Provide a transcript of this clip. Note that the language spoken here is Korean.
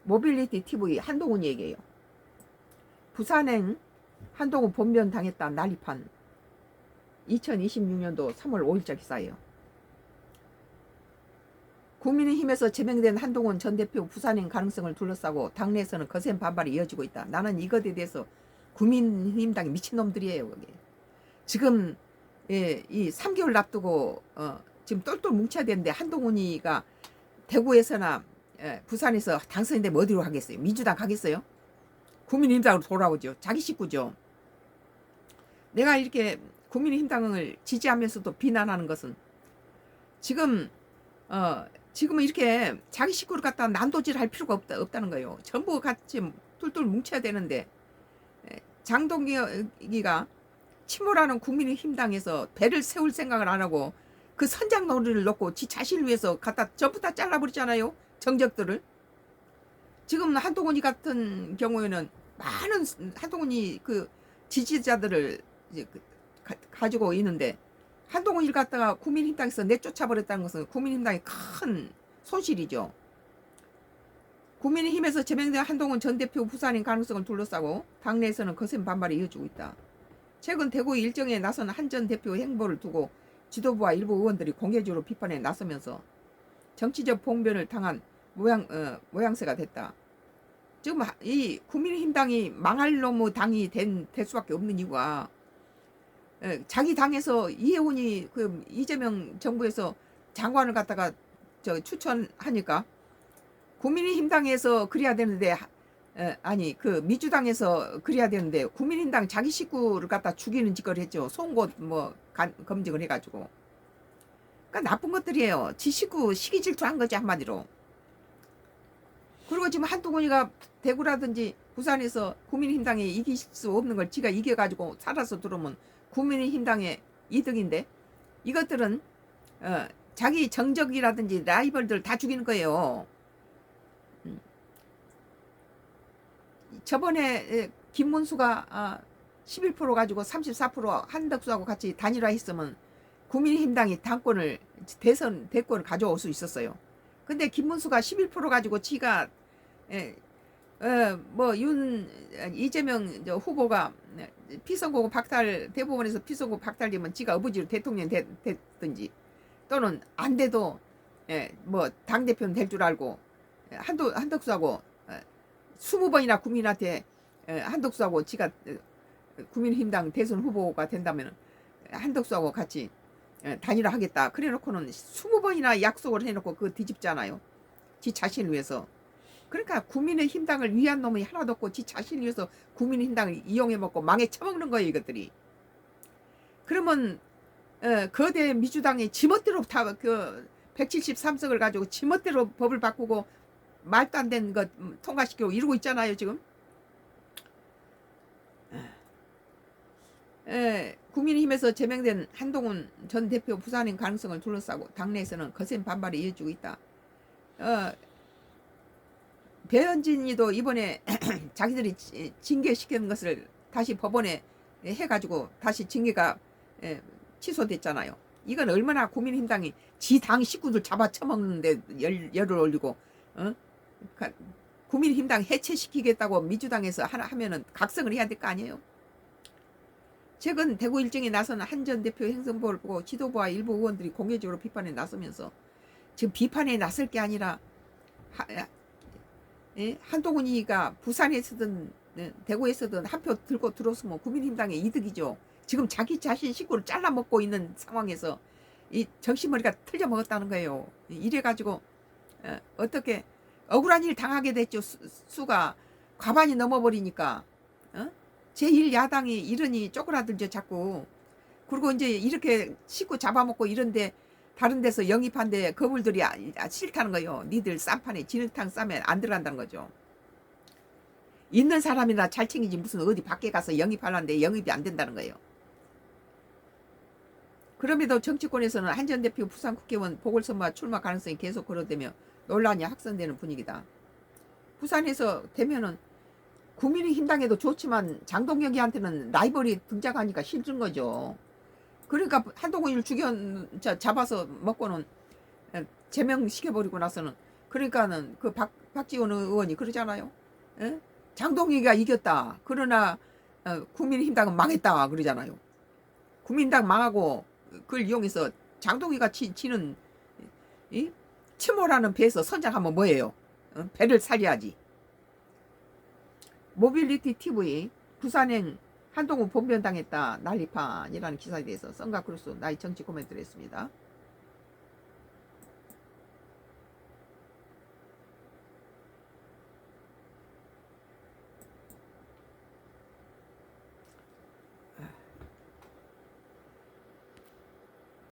모빌리티 TV 한동훈 얘기예요. 부산행 한동훈 본변 당했다 난리판 2026년도 3월 5일자 기사예요. 국민의힘에서 제명된 한동훈 전 대표 부산행 가능성을 둘러싸고 당내에서는 거센 반발이 이어지고 있다. 나는 이것에 대해서 국민의힘당이 미친놈들이에요. 그게. 지금 이 3개월 앞두고 지금 똘똘 뭉쳐야 되는데 한동훈이가 대구에서나 부산에서 당선이 되면 어디로 가겠어요? 민주당 가겠어요? 국민의힘당으로 돌아오죠. 자기 식구죠. 내가 이렇게 국민의힘당을 지지하면서도 비난하는 것은 지금은 이렇게 자기 식구를 갖다 난도질할 필요가 없다는 거예요. 전부 같이 똘똘 뭉쳐야 되는데 장동기가 침몰하는 국민의힘당에서 배를 세울 생각을 안 하고 그 선장놀이를 놓고 지 자신을 위해서 갖다 전부 다 잘라버리잖아요. 정적들을. 지금 한동훈이 같은 경우에는 많은 한동훈이 그 지지자들을 이제 가지고 있는데 한동훈이를 갖다가 국민의힘당에서 내쫓아버렸다는 것은 국민의힘당의 큰 손실이죠. 국민의힘에서 제명된 한동훈 전 대표 부산행 가능성을 둘러싸고 당내에서는 거센 반발이 이어지고 있다. 최근 대구 일정에 나선 한 전 대표 행보를 두고 지도부와 일부 의원들이 공개적으로 비판에 나서면서 정치적 봉변을 당한 모양새가 됐다. 지금 이 국민의힘당이 망할 놈의 당이 될 수밖에 없는 이유가 자기 당에서 이해운이 그 이재명 정부에서 장관을 갖다가 추천하니까 국민의힘당에서 그래야 되는데 아니 그 민주당에서 그래야 되는데 국민의힘당 자기 식구를 갖다 죽이는 짓거리 했죠. 송곳 뭐 검증을 해가지고. 그러니까 나쁜 것들이에요. 지 식구 시기 질투한 거지 한마디로. 그리고 지금 한동훈이가 대구라든지 부산에서 국민의힘당에 이길 수 없는 걸 지가 이겨가지고 살아서 들어오면 국민의힘당의 이득인데 이것들은 자기 정적이라든지 라이벌들 다 죽이는 거예요. 저번에 김문수가 11% 가지고 34% 한덕수하고 같이 단일화했으면 국민의힘당이 당권을 대권을 가져올 수 있었어요. 근데 김문수가 11% 가지고 지가 이재명 후보가 피선거구 박탈 대법원에서 피선거구 박탈되면 지가 아버지로 대통령 됐든지 또는 안 돼도 뭐 당대표는 될 줄 알고 한덕수하고 20번이나 국민한테 한덕수하고 지가 국민의힘당 대선 후보가 된다면 한덕수하고 같이 단일화 하겠다. 그래 놓고는 20번이나 약속을 해놓고 그거 뒤집잖아요. 지 자신을 위해서. 그러니까 국민의힘당을 위한 놈이 하나도 없고 지 자신을 위해서 국민의힘당을 이용해먹고 망해 처먹는 거예요. 이것들이. 그러면 거대 민주당이 지멋대로 다 그 173석을 가지고 지멋대로 법을 바꾸고 말도 안 되는 것 통과시키고 이러고 있잖아요. 지금. 국민의힘에서 제명된 한동훈 전 대표 부산행 가능성을 둘러싸고 당내에서는 거센 반발이 이어지고 있다. 배현진이도 이번에 자기들이 징계시키는 것을 다시 법원에 해가지고 다시 징계가 취소됐잖아요. 이건 얼마나 국민의힘당이 지 당 식구들 잡아쳐먹는데 열을 올리고 국민의힘당 해체시키겠다고 민주당에서 하면은 각성을 해야 될 거 아니에요. 최근 대구 일정에 나선 한 전 대표 행선보를 보고 지도부와 일부 의원들이 공개적으로 비판에 나서면서 지금 비판에 나설 게 아니라 한동훈이가 부산에서든 대구에서든 한 표 들고 들어오면 국민의힘당의 이득이죠. 지금 자기 자신 식구를 잘라먹고 있는 상황에서 이 정신머리가 틀려먹었다는 거예요. 이래가지고 어떻게 억울한 일 당하게 됐죠. 수가 과반이 넘어버리니까 제1야당이 이러니 쪼그라들죠 자꾸. 그리고 이제 이렇게 식구 잡아먹고 이런데 다른 데서 영입한데 거물들이 싫다는 거예요. 니들 쌈판에 진흙탕 싸면 안 들어간다는 거죠. 있는 사람이나 잘 챙기지 무슨 어디 밖에 가서 영입하려는데 영입이 안 된다는 거예요. 그럼에도 정치권에서는 한 전 대표 부산 국회의원 보궐선거 출마 가능성이 계속 거론되며 논란이 확산되는 분위기다. 부산에서 되면은 국민의힘당에도 좋지만 장동혁이한테는 라이벌이 등장하니까 힘든 거죠. 그러니까 한동훈이를 잡아서 먹고는 제명시켜버리고 나서는 그러니까는 그 박지원 의원이 그러잖아요. 예? 장동희가 이겼다. 그러나 국민의힘당은 망했다 그러잖아요. 국민당 망하고 그걸 이용해서 장동희가 치는 이 침몰하는 배에서 선장하면 뭐예요? 배를 살려야지. 모빌리티 TV 부산행 한동훈 본변당했다 난리판이라는 기사에 대해서 썬가크루스 나의 정치 코멘트를 했습니다.